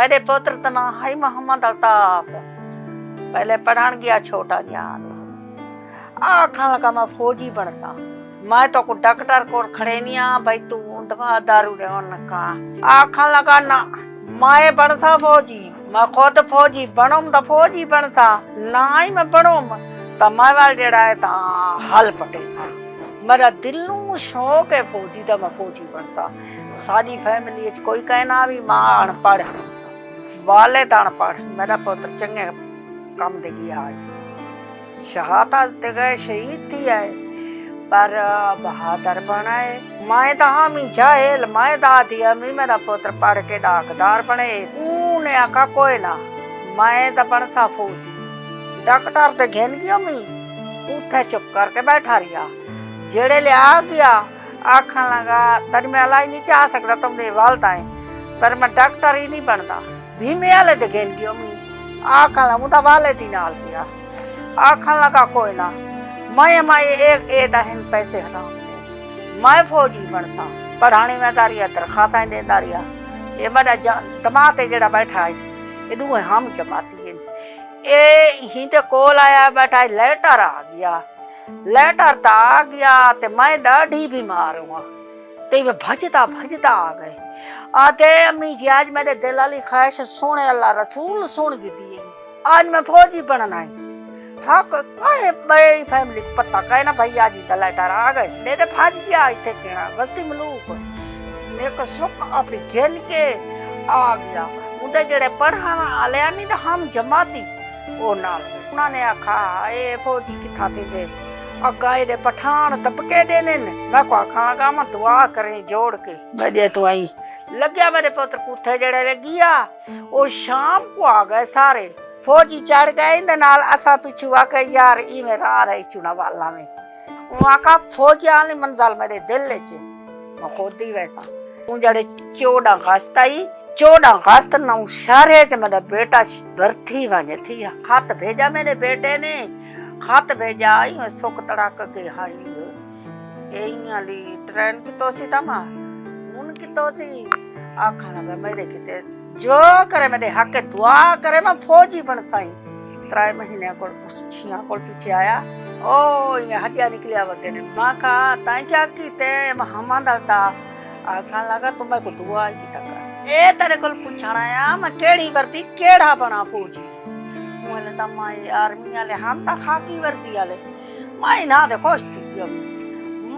मेरे पुत्र का नाम है मोहम्मद अल्ताफ। पहले पढ़ान गया छोटा ज्ञान आखन लगा मैं फौजी बन सा। मैं तो को डॉक्टर को खड़े नहीं आ भाई तू दवा दारू दे का आखन लगा ना मैं बन सा फौजी। मैं खुद फौजी बनूं तो फौजी बन सा ना ही मैं बनूं तो मैं वाल जेड़ा है ता हल पटे सा। मेरा दिल नू शौक है फौजी दा मैं फौजी बन सा। सारी फैमिली कोई कहना भी मां अनपढ़ वाले तो अनपढ़ मेरा पुत्र चंगे कम दे गया है शहादत ते गए शहीद थी है पर बहादुर बनाए। मैं तो हम ही जाहिल मैं दादी अम्मी मेरा पुत्र पढ़ के डाकदार बने ऊने आका कोई ना मैं तो बन सा फौजी। डॉक्टर ते घेन गया मी उथे चुप करके बैठा रिया जेड़े ले आ गया आखन लगा तेरी मैं अलाई नहीं चाह सकता तुमने वालता है पर मैं डॉक्टर ही नहीं बनता भीमे वाले ते घेन गया मी आखन लगा मुदा वाले दी नाल गया आखन लगा कोई ना मैं एक ए दहन पैसे हराम मैं फौजी बन सा पढ़ाने में दारिया दरखास्तां देंदा रिया। ये मेरा दमाग ते जेड़ा बैठा है ये दुए हम जमाती है ए ही ते कोल आया बैठा लेटर आ गया लेटर ता आ गया ते मैं डाढ़ी बीमार हुआ ते मैं भजता भजता आ गए आते अम्मी जी आज मेरे दिल वाली ख्वाहिश सोने अल्लाह रसूल सुन दी आज मैं फौजी बनना है। थक कहे बड़ी फैमिली को पता कहे ना भैया जी तो लेटर आ गए नहीं तो भाग गया इतने कहना बस्ती मलूक मेरे को सुख अपनी घेन के आ गया उनके जेड़े पढ़ाना आलिया नहीं तो हम जमाती वो नाल उन्होंने आखा ए फौजी किथा थे दे अगाए दे पठान तबके देने मैं को आखा लगा मैं दुआ करें जोड़ के मैं दे तू आई लग्या मेरे पुत्र कुत्थे जेड़े लगिया वो शाम को आ गए सारे फौजी चढ़ गए इंदे नाल असा पिछू आके यार ई में राह रही चुना वाला में वहां का फौजी आने मंजल मेरे दिल च मैं खुद ही वैसा उन जड़े 14 अगस्त आई 14 अगस्त नौ शहरे च मेरा बेटा भर्ती वने थी खत भेजा मेरे बेटे ने खत भेजा आई सुख तड़क के हाई एली ट्रेन की तो सी तमा उन की तो सी आखा लगा मेरे किते जो करे मेरे हक के दुआ करे मैं फौजी बन साई 3 महीने को छिया को पीछे आया ओ ये हड्डियां निकलिया बते ने मां का ताई क्या कीते मोहम्मद अल्ताफ आखा लगा तुम को दुआ की तक ए तेरे को पूछना आया मैं केड़ी वर्दी केड़ा बना फौजी मोले ता मां आर्मी वाले हम ता खाकी वर्दी वाले मैं ना दे खुश थी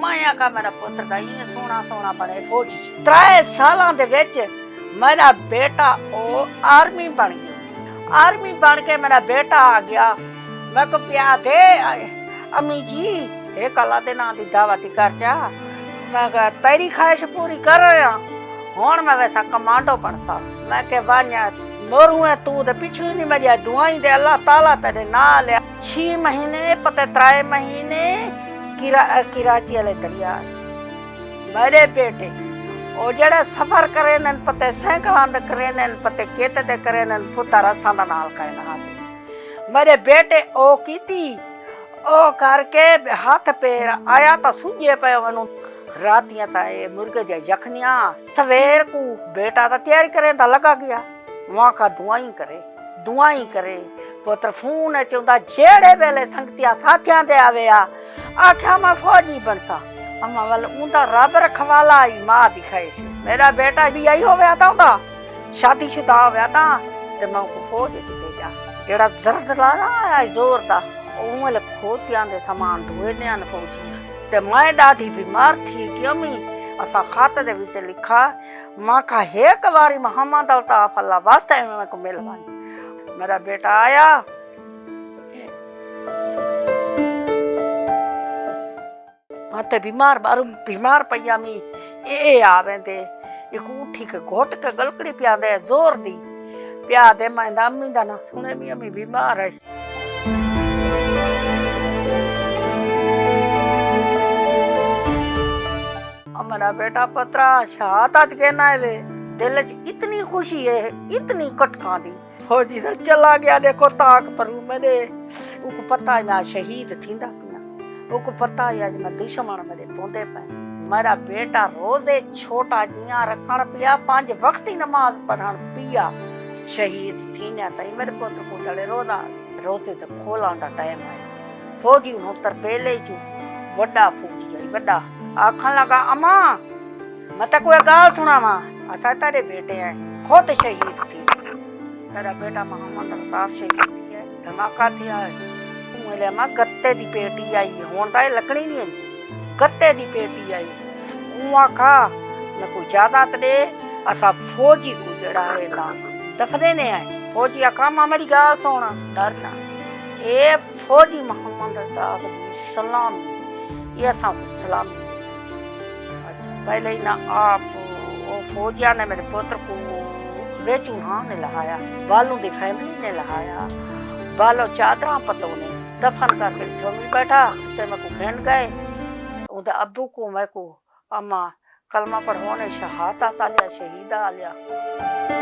मैं आका मेरा पुत्र का ये सोना सोना बने फौजी 3 सालां दे विच मेरा बेटा ओ आर्मी बन गया आर्मी बन के मेरा बेटा आ गया मैं को प्या दे अम्मी जी ए कला दे ना दी दावत कर जा मैं कहा तेरी ख्वाहिश पूरी कर रहा हुन मैं वैसा कमांडो बन सा मैं के बान्या मोरू है तू दे पीछे नहीं मेरी दुआई दे अल्लाह ताला तेरे नाल 6 महीने पते 3 महीने कराची वाले दरिया मेरे बेटे ओ जेड़े सफर करे न पते सैकड़ां दे करे न पते केते दे करे न पुत्तर असां दा नाल कहना हाजिर मेरे बेटे ओ कीती ओ करके हाथ पैर आया तो सुजे पे वनु रातियां ता ए मुर्गे दे जखनियां सवेर को बेटा दा तैयारी करे दा लगा गया वहां का दुआई करे पुत्र फोन चौंदा जेड़े वेले संगतिया साथियां दे आवेया आख्या मैं फौजी बन सा अम्मा वाल उनका रब रखवाला आई मां दिखाई से मेरा बेटा भी आई हो गया था उनका शादीशुदा हो गया था ते मैं को फौज च भेजा जेड़ा जर्द ला रहा जोर दा ओले खोतियां दे सामान धोए ने न फौजी ते मैं डाढी बीमार थी कि अम्मी असा खाते दे विच लिखा मां का एक बारी मोहम्मद अल्ताफ अल्लाह वास्ते में को मिलवानी मेरा बेटा आया ते बीमार बारू बीमार पया मी ए आवे ते एक उठी के घोट के गलकड़ी पिया दे जोर दी पिया दे मैं अम्मी दा ना सुने मी अम्मी बीमार है हमारा बेटा पत्रा शहादत कहना है वे दिल च इतनी खुशी है इतनी कटका दी फौजी दा चला गया देखो ताक पर मेरे उको पता है ना शहीद थींदा उको पता है आज मैं दुश्मन मेरे पोंदे पे मेरा बेटा रोजे छोटा जिया रखण पिया 5 वक्त ही नमाज पढ़न पिया शहीद थी न तई मेरे पुत्र को लड़े रोदा रोजे तो खोलां दा टाइम है फौजी उन तरपेले जो वड्डा फौजी आई वड्डा आखन लगा अम्मा मत कोई गाल सुनावा असा तेरे बेटे हैं खुद शहीद थी तेरा बेटा मोहम्मद अल्ताफ शहीद थी है धमाका थी है मेरे मां गत्ते दी पेटी आई हुन ता लकड़ी नहीं गत्ते दी पेटी आई ऊ आखा मैं कोई ज्यादा दे असा फौजी को जड़ा है ना दफने ने है फौजी आखा मां मेरी गाल सुना डरना ए फौजी मोहम्मद अल्ताफ दी सलामी ये असा सलामी पहले ही ना आप वो फौजिया ने मेरे पुत्र को बेचू हाँ ने लहाया वालों दी फैमिली ने लहाया वालों चादरा पतों ने दफन करके थोड़ी बैठा ते मैं को बहन गए उनके अब्बू को मैं को अम्मा कलमा पढ़वाने शहादत आ लिया शहीदा आ लिया